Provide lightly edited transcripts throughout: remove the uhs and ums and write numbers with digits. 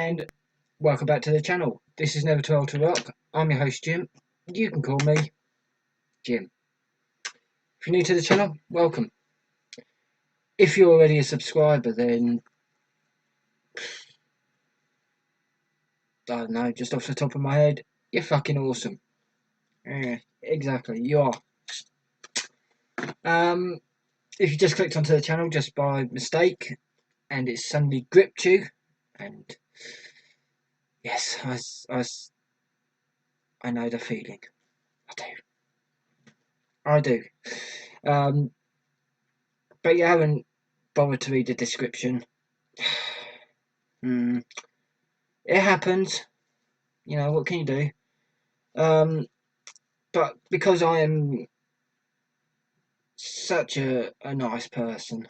and welcome back to the channel. This is Never Too Old to Rock. I'm your host Jim. You can call me Jim. If you're new to the channel, welcome. If you're already a subscriber, then I don't know, just off the top of my head, you're fucking awesome. Yeah, exactly, you are. If you just clicked onto the channel just by mistake and it suddenly gripped you, and yes, I know the feeling. I do. But you haven't bothered to read the description. It happens. You know, what can you do? But because I am such a nice person,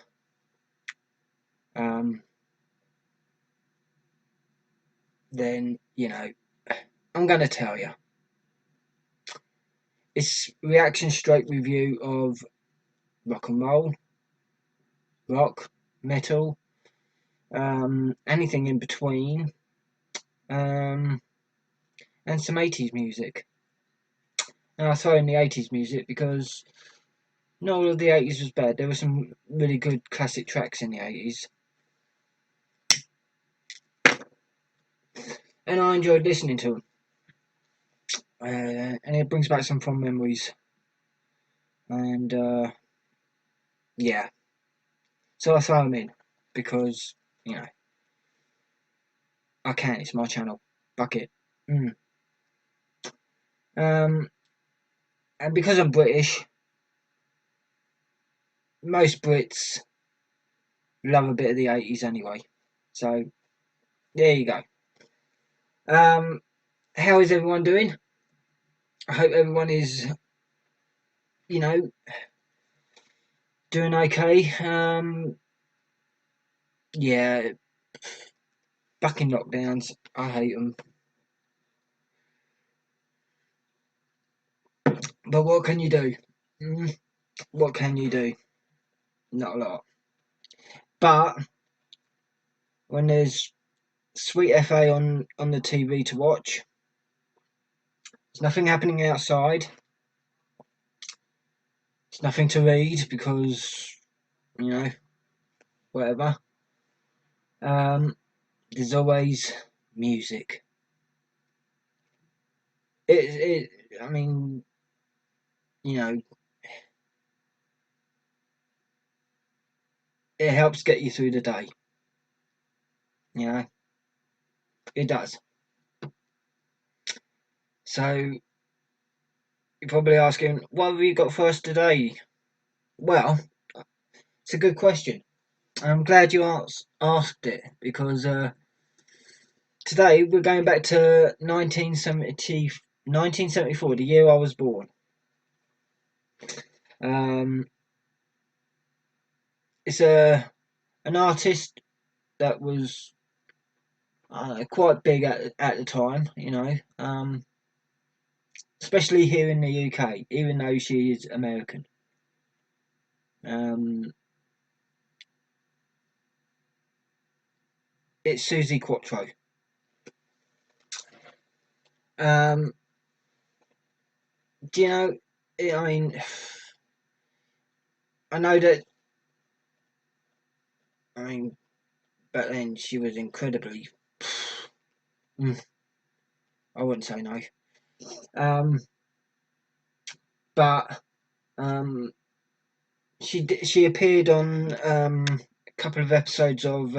then, you know, I'm going to tell you. It's reaction straight review of rock and roll, rock, metal, anything in between, and some 80s music. And I throw in the 80s music because not all of the 80s was bad. There were some really good classic tracks in the 80s. And I enjoyed listening to them. And it brings back some fond memories. And yeah. So I throw them in because, you know, I can. It's my channel. Fuck it. And because I'm British, most Brits love a bit of the 80s anyway. So there you go. How is everyone doing? I hope everyone is, you know, doing okay. Yeah, fucking lockdowns. I hate them. But what can you do? What can you do? Not a lot. But when there's sweet FA on the TV to watch, there's nothing happening outside. There's nothing to read because, you know, whatever. There's always music. I mean, you know, it helps get you through the day. You know, it does. So you're probably asking, what have you got for us today? Well, it's a good question. I'm glad you asked it because today we're going back to 1974, the year I was born. It's an artist that was quite big at the time, you know, especially here in the UK, even though she is American. It's Suzie Quatro. Do you know? I mean, I know that. I mean, back then she was incredibly. I wouldn't say no. But she appeared on a couple of episodes of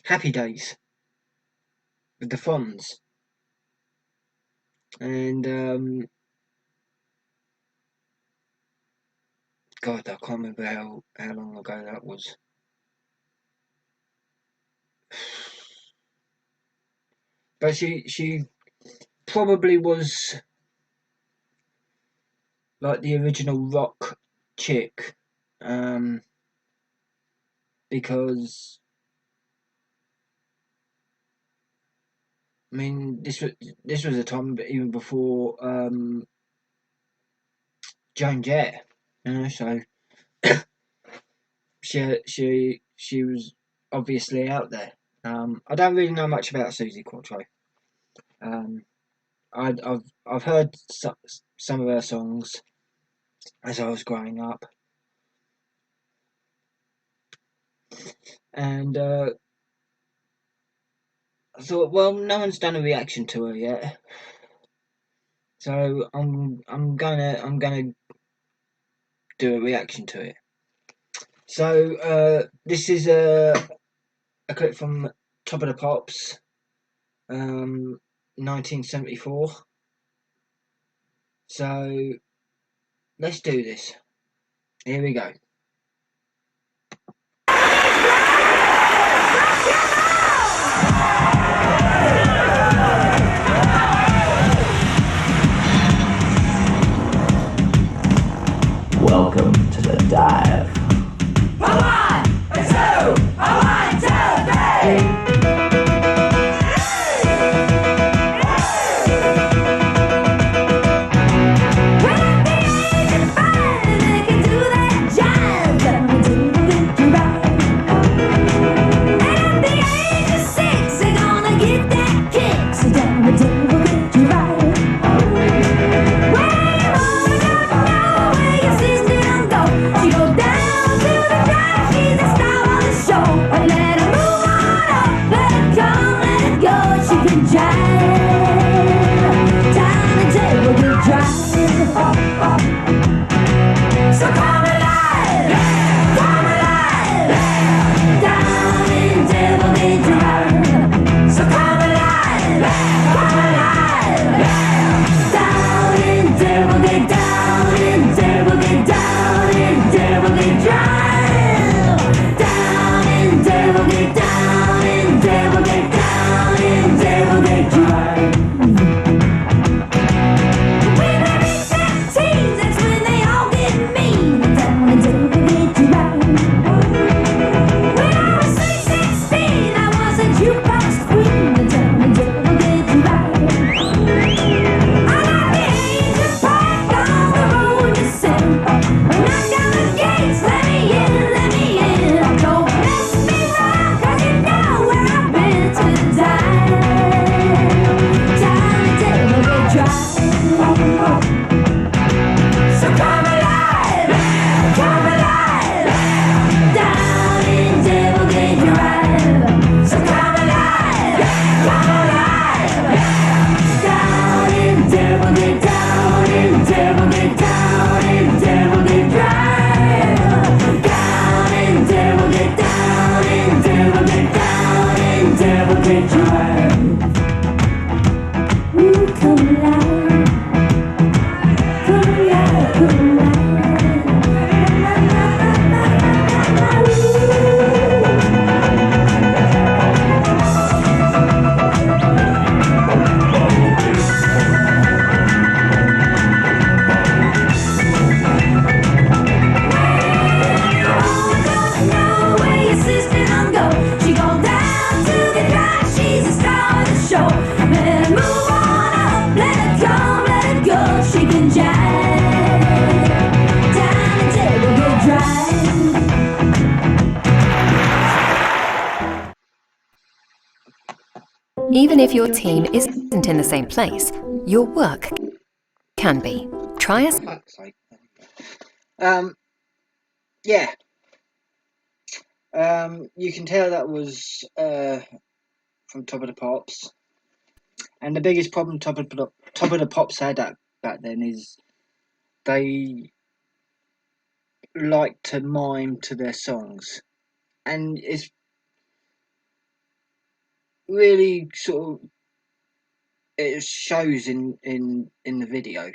Happy Days with the Fonz, and God, I can't remember how long ago that was. But she probably was like the original rock chick, because I mean this was a time even before Joan Jett, you know, so she was obviously out there. I don't really know much about Suzie Quatro. I've heard some of her songs as I was growing up, and I thought, well, no one's done a reaction to her yet, so I'm gonna do a reaction to it. So this is a clip from Top of the Pops, 1974. So let's do this. Here we go. Welcome to the dive. A 1, a 2, a 1, 2, 3. Even if your team isn't in the same place, your work can be. Try us. Yeah. You can tell that was from Top of the Pops, and the biggest problem Top of the Pops had back then is they like to mime to their songs, and it's really sort of, it shows in the video.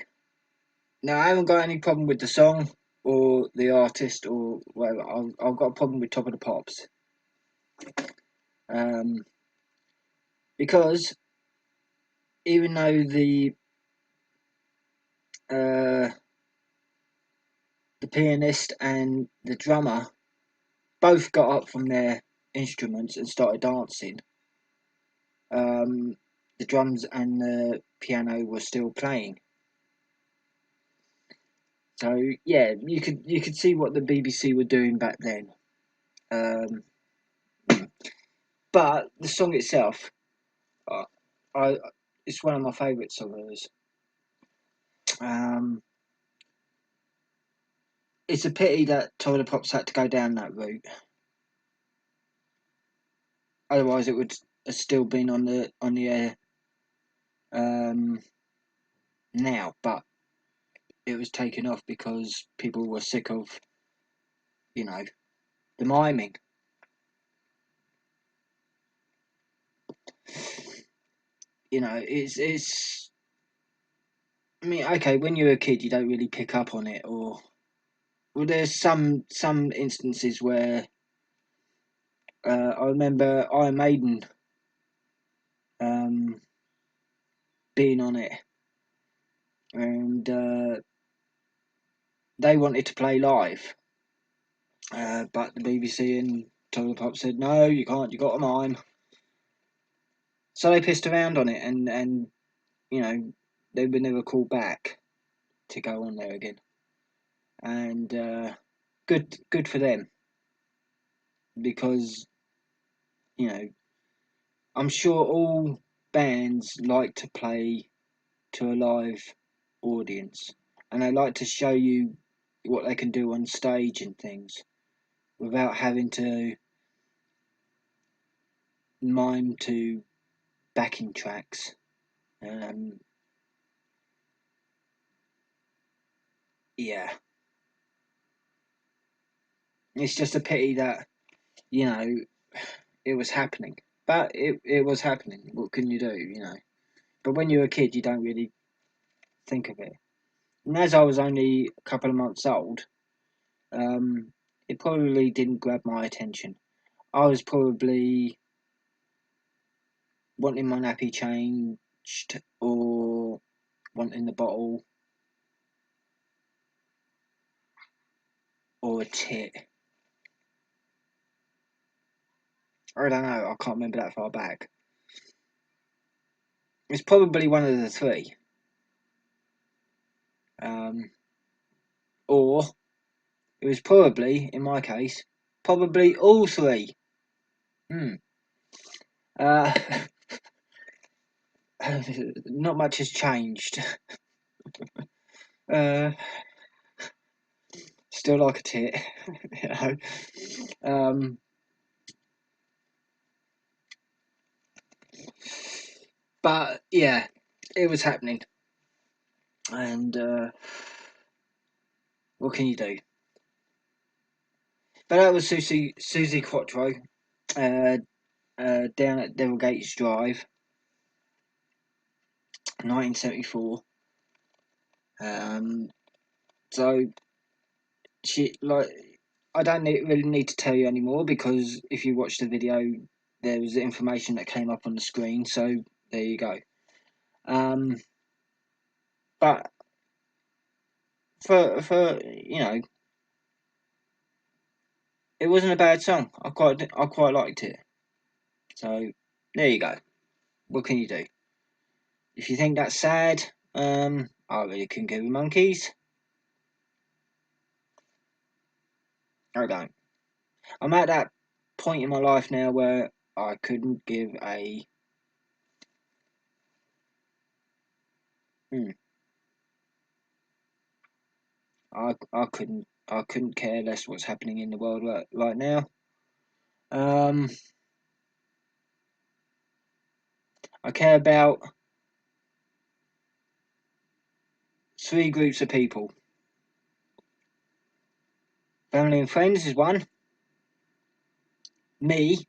Now, I haven't got any problem with the song or the artist or whatever. I've got a problem with Top of the Pops, because even though the pianist and the drummer both got up from their instruments and started dancing, the drums and the piano were still playing. So yeah, you could see what the BBC were doing back then. But the song itself, I it's one of my favourites of hers. It's a pity that Tyler Pops had to go down that route. Otherwise, it would have still been on the air now. But it was taken off because people were sick of, you know, the miming. You know, it's. I mean, okay, when you're a kid, you don't really pick up on it, or well, there's some instances where I remember Iron Maiden um, being on it, and they wanted to play live, but the BBC and Total Pop said no, you can't, you got to mime. So they pissed around on it, and you know they were never called back to go on there again, and good for them, because you know I'm sure all bands like to play to a live audience, and they like to show you what they can do on stage and things without having to mime to backing tracks. Um, yeah, it's just a pity that you know it was happening, but it was happening. What can you do, you know? But when you're a kid, you don't really think of it. And as I was only a couple of months old, it probably didn't grab my attention. I was probably wanting my nappy changed or wanting the bottle or a tit. I don't know, I can't remember that far back. It's probably one of the three. Or it was probably, in my case, probably all three. Hmm. Uh, not much has changed. Uh, still like a tit, you know. Um, but yeah, it was happening, and what can you do? But that was Suzie Quatro, uh, down at Devil Gates Drive, 1974. So she like I don't really need to tell you anymore, because if you watch the video, there was information that came up on the screen. So there you go. But for you know, it wasn't a bad song. I quite liked it. So there you go. What can you do? If you think that's sad, I really couldn't give a monkeys. I don't. I'm at that point in my life now where I couldn't give a. Hmm, I couldn't care less what's happening in the world right now. Um, I care about three groups of people. Family and friends is one. Me,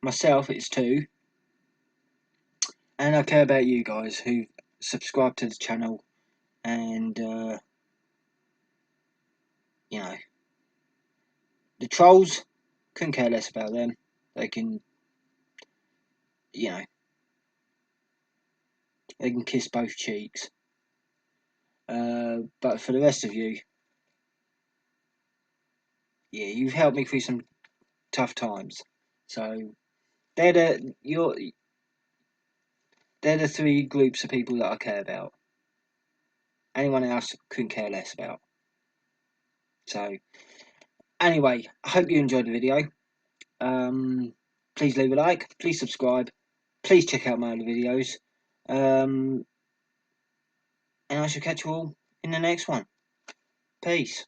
myself, it's two. And I care about you guys who subscribe to the channel, and you know, the trolls, couldn't care less about them. They can, you know, they can kiss both cheeks. But for the rest of you, yeah, you've helped me through some tough times. So they're they're the three groups of people that I care about. Anyone else couldn't care less about. So anyway, I hope you enjoyed the video. please leave a like, please subscribe, please check out my other videos, and I shall catch you all in the next one. Peace.